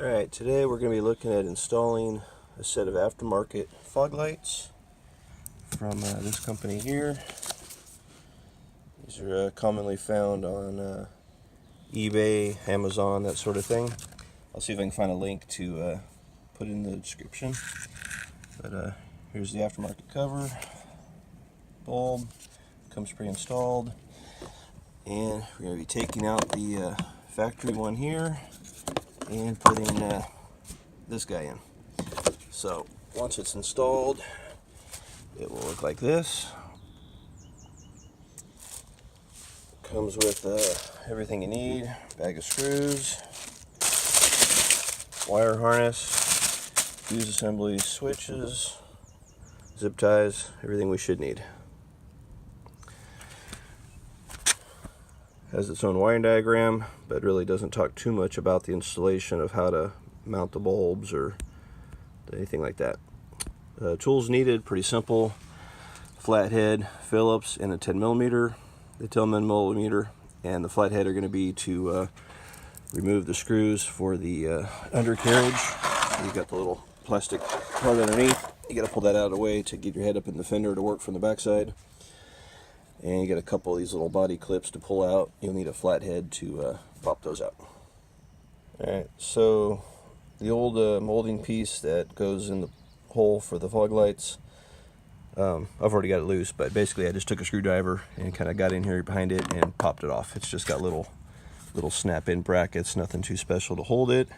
Alright, today we're going to be looking at installing a set of aftermarket fog lights from this company here. These are commonly found on eBay, Amazon, that sort of thing. I'll see if I can find a link to put in the description. But here's the aftermarket cover, bulb, comes pre-installed, and we're going to be taking out the factory one here and putting this guy in. So once it's installed, it will look like this. Comes with everything you need: bag of screws, wire harness, fuse assemblies, switches, zip ties, everything we should need. Has its own wiring diagram, but really doesn't talk too much about the installation of how to mount the bulbs or anything like that. Tools needed, pretty simple: flathead, Phillips, and a 10mm. The 10mm and the flathead are going to be to remove the screws for the undercarriage. So you've got the little plastic part underneath. You got to pull that out of the way to get your head up in the fender to work from the backside. And you get a couple of these little body clips to pull out. You'll need a flathead to pop those out. Alright, so the old molding piece that goes in the hole for the fog lights, I've already got it loose, but basically I just took a screwdriver and kind of got in here behind it and popped it off. It's just got little snap-in brackets, nothing too special to hold it.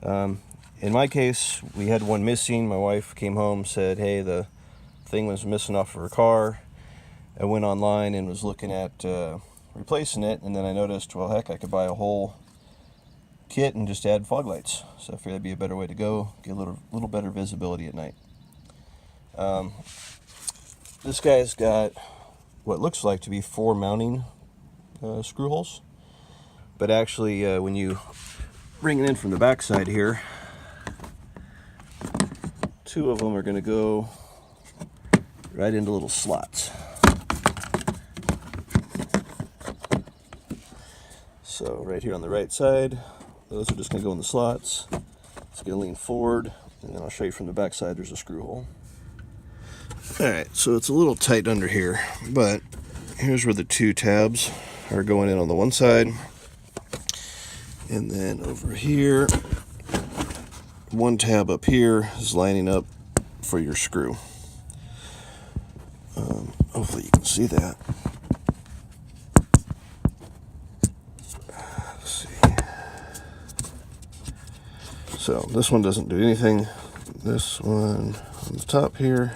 In my case, we had one missing. My wife came home, said, hey, the thing was missing off of her car. I went online and was looking at replacing it, and then I noticed, well, heck, I could buy a whole kit and just add fog lights. So I figured that'd be a better way to go, get a little better visibility at night. This guy's got what looks like to be 4 mounting screw holes, but actually when you bring it in from the back side here, 2 of them are going to go right into little slots. So right here on the right side, those are just going to go in the slots. It's going to lean forward, and then I'll show you from the back side there's a screw hole. Alright, so it's a little tight under here, but here's where the 2 tabs are going in on the one side. And then over here, 1 tab up here is lining up for your screw. Hopefully you can see that. So this one doesn't do anything. This one on the top here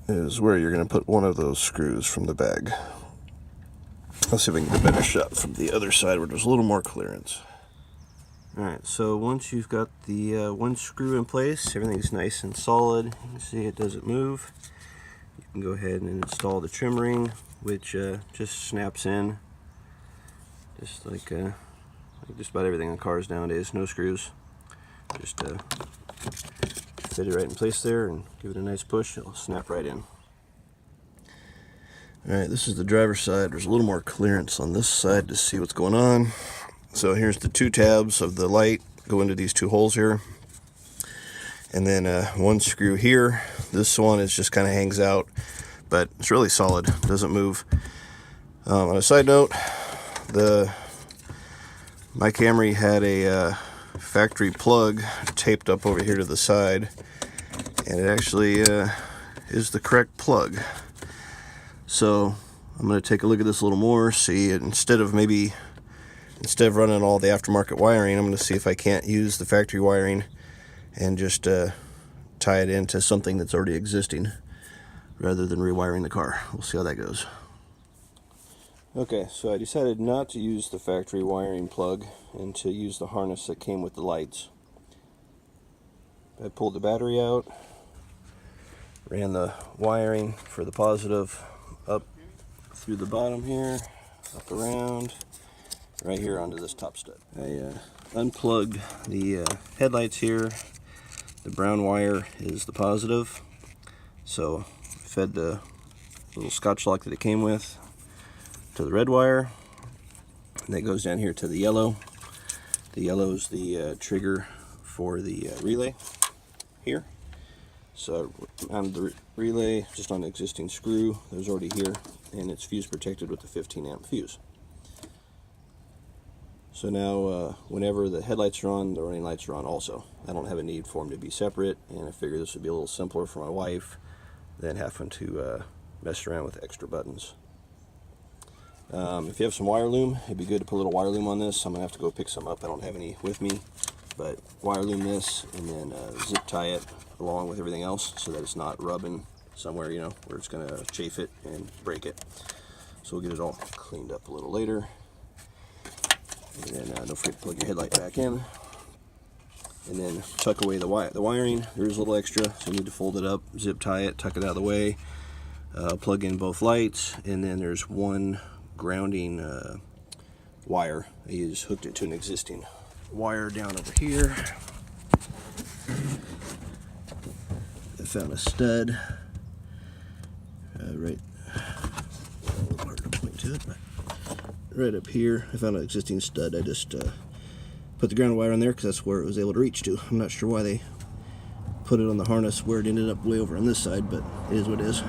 is where you're going to put one of those screws from the bag. Let's see if we can get a better shot from the other side where there's a little more clearance. Alright, so once you've got the 1 screw in place, everything's nice and solid. You can see it doesn't move. You can go ahead and install the trim ring, which just snaps in, just like just about everything on cars nowadays. No screws, just fit it right in place there and give it a nice push. It'll snap right in. Alright, this is the driver's side. There's a little more clearance on this side to see what's going on. So here's the 2 tabs of the light go into these 2 holes here, and then 1 screw here. This one is just kind of hangs out, but it's really solid, doesn't move. On a side note, my Camry had a factory plug taped up over here to the side, and it actually is the correct plug. So I'm going to take a look at this a little more, see it, instead of running all the aftermarket wiring, I'm going to see if I can't use the factory wiring and just tie it into something that's already existing rather than rewiring the car. We'll see how that goes. Okay, so I decided not to use the factory wiring plug and to use the harness that came with the lights. I pulled the battery out, ran the wiring for the positive up through the bottom here, up around, right here onto this top stud. I unplugged the headlights here. The brown wire is the positive, so I fed the little Scotch lock that it came with to the red wire, and that goes down here to the yellow. The yellow is the trigger for the relay here. So mounted the relay just on an existing screw that was already here, and it's fuse protected with the 15 amp fuse. So now whenever the headlights are on, the running lights are on also. I don't have a need for them to be separate, and I figure this would be a little simpler for my wife than having to mess around with extra buttons. If you have some wire loom, it'd be good to put a little wire loom on this. I'm going to have to go pick some up. I don't have any with me, but wire loom this and then zip tie it along with everything else so that it's not rubbing somewhere, you know, where it's going to chafe it and break it. So we'll get it all cleaned up a little later. And then don't forget to plug your headlight back in. And then tuck away the wiring. There's a little extra, so you need to fold it up, zip tie it, tuck it out of the way. Plug in both lights, and then there's one grounding wire. I just hooked it to an existing wire down over here. I found a stud right, a little hard to point to it, but right up here. I found an existing stud. I just put the ground wire on there because that's where it was able to reach to. I'm not sure why they put it on the harness where it ended up way over on this side, but it is what it is.